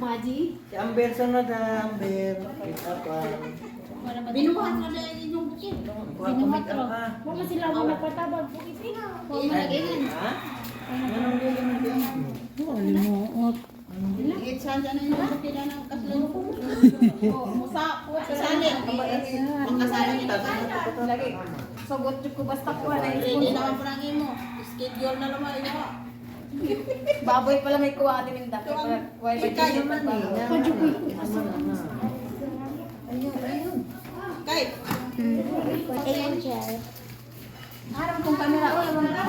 Baji. Si Amber sunod ha, Amber. Kita pa. Binuhat na dahil inyong bukid. Binuhat na. Huwag na sila mo nagpatabag. Bukid. Huwag mo nag-inan. Ha? Anong gawin mo din? Alimuot. Itsan dyan na yung bukid na ng kaslan ko. Musa po sa salin. Makasalan ito. Lagi. Sugot ko basta ko na hindi naman po nang imo. Schedule na naman imo. Baboy pala may kuha ni Minda. Ikaw naman eh. Ayun. Kay. Ayun siya. Harap kong kamera. O, yung mga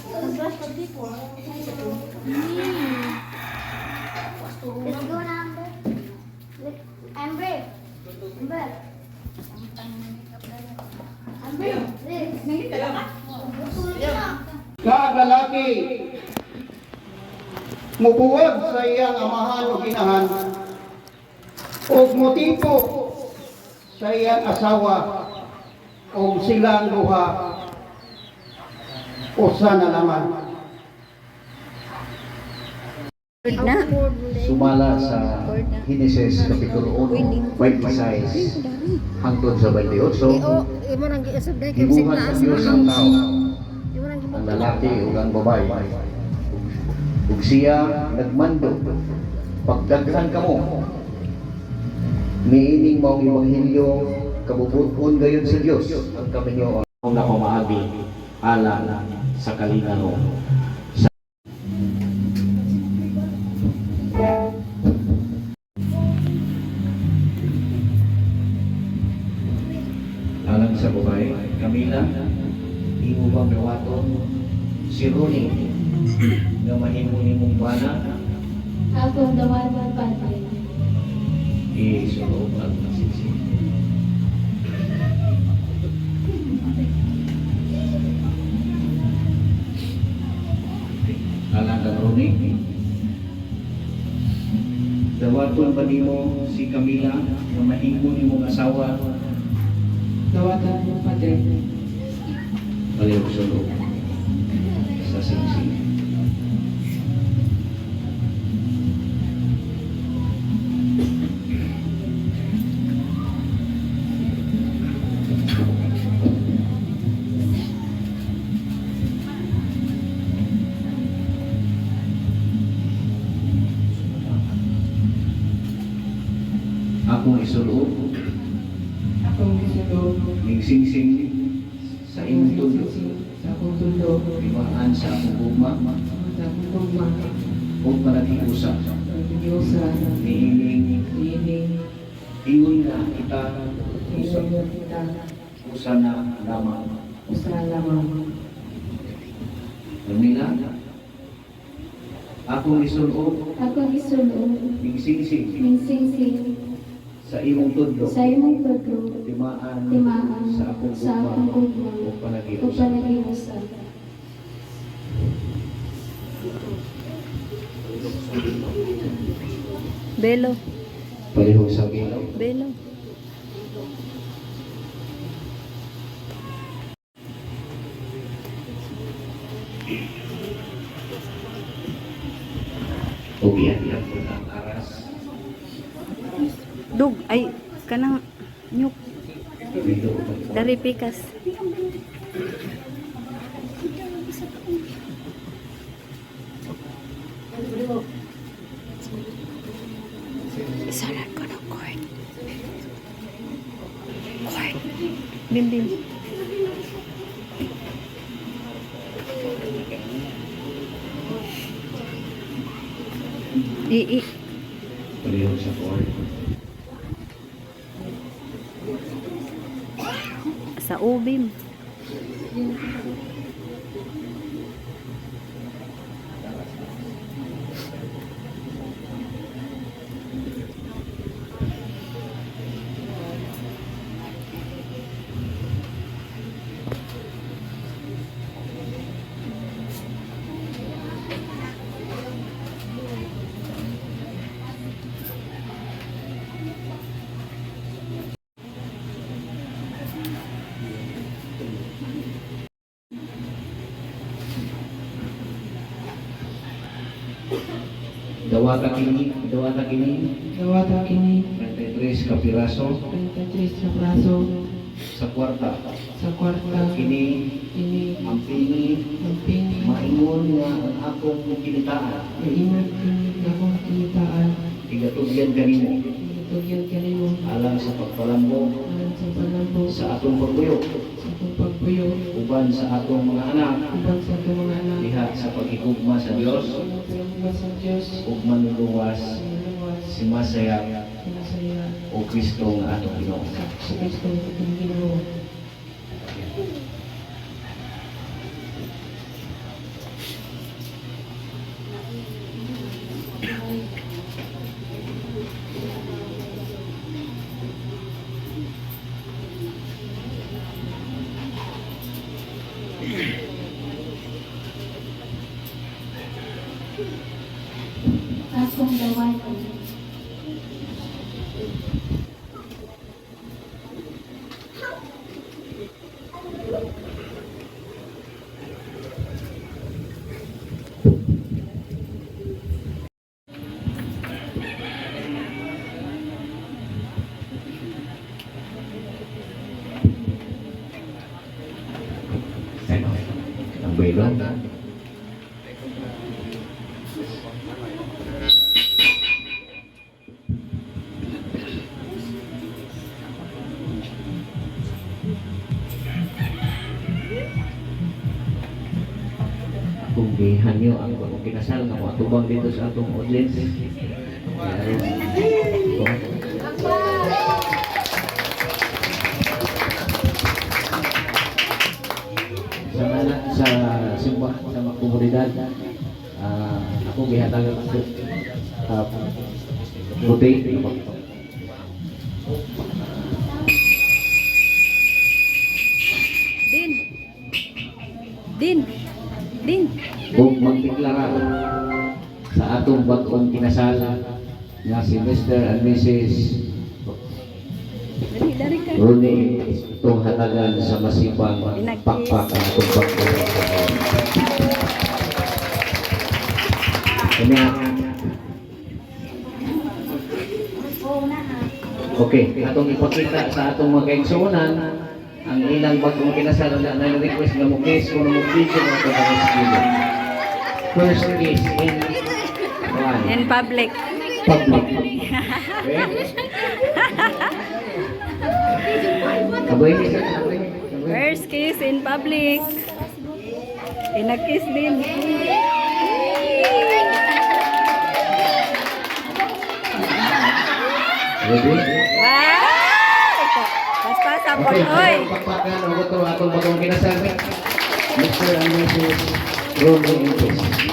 Nag-brush pa dito. Let's go na, Amber. Amber. Amber. Amber. nangita lang ka. Kagalaki mubuwag sa iyang amahan o ginahan o motibo sa iyang asawa o silang duha usa na laman. Sumala sa Genesis Kapitulo 1, 26 hangtod sa 28. Gibuhat sa Diyos ang tao, ang lalaki o ang babae. Ug siya nagmando, pagdaghan kamo, miining mao ebanghelyo kabubuton gayon sa Dios ang kaminyo ang napamaagi ala sa kalingano. Alang sa babae, Camila, imo bang gawaton si Ronnie nga mahimo-himong bana Ako ang dawan ng pantay. isulod ang nasisi. Alang kang Ronnie, dawaton ba nimo si Camila nga mahimo nimong asawa? Dawatan mo, Padre. Baliw sulod sa singsing. Akong isulod Akong gisulog ning singsing sa imong tulo, sa akong tulo, limaan sa akong gugma sa akong tugma, o panagiusa ang Diyosa, niining ining, ingon nga kita iyon kita, usa na lamang. usa lamang. Nila akong isulod Ako ang isulong. ning singsing Minsing-sing. sa imong tudlo, Sa imong pagro. timaan Timaan sa akong sa akong gugma gugma. o O panagiusa. panagiusan. Belo, Palihog sa gilaw. belo. O biyan po ang aras. Dug, ay, kanang nyuk, Dito ko pag- dari pikas. Isalat ko ng cord. Cord. Bim, bim. I. Palihog sa cord. Sa ubim. Dawata kini Dawata kini 33 kapiraso 33 na praso sa kwarta. sa kwarta. Kini Kini ang pini ang pini maingon nga ang akong kinitaan. maingat kini akong kinitaan. Igatugyan kanimo Tugyan kanimo alang sa pagpalambo alang sa palambo sa atong pagbuyo sa atong pagpuyo uban sa atong mga anak ubang sa atong mga anak. diha sa paghigugma sa Dios Pagpapalamba sa Diyos. ug manluluwas Luwas. si Masaya Sinasaya. o Kristo nga atong Ginoo. Sa Kristo ang Ginoo. Akong gawin ko. Ano? Ang bailon. Kung gihan nyo ang bagong kinasal na mga tubang dito sa atong audience. Sa simba sa mga komunidad, ako gihatag buti. Din. Kung magdeklara sa atong bagong kinasal nga si Mr. and Mrs. Dari ka. Rooney itong hatagan sa masipang pakpak ang atong bagong kinasal. Kanya, okay, atong ipakita sa atong mga kaigsuonan ang ilang bagong kinasal na request nga mo kiss kung mo video nga ito sa studio. First kiss in one. In public. Public. Okay? Abay ni sa First kiss in public. Pinag-kiss din. Ready? Wow! Pas-pasan po, Okay, oy! pakpakan ang ito atong bagong kinasal. Mr. and Mrs. Rooney and Chris.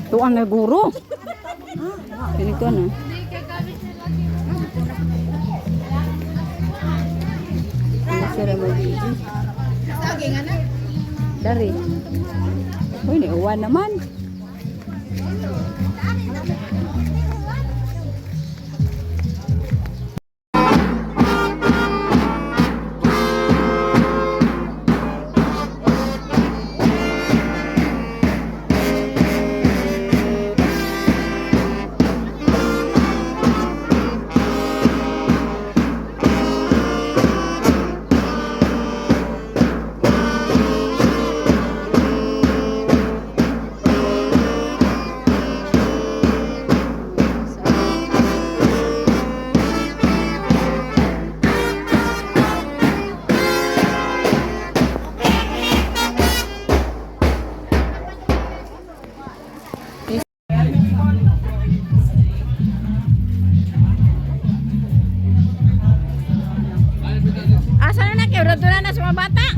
Ito ang naguro. Ganito na. Ano sila mag-video? Dari. Uy, niuwan naman. mga bata.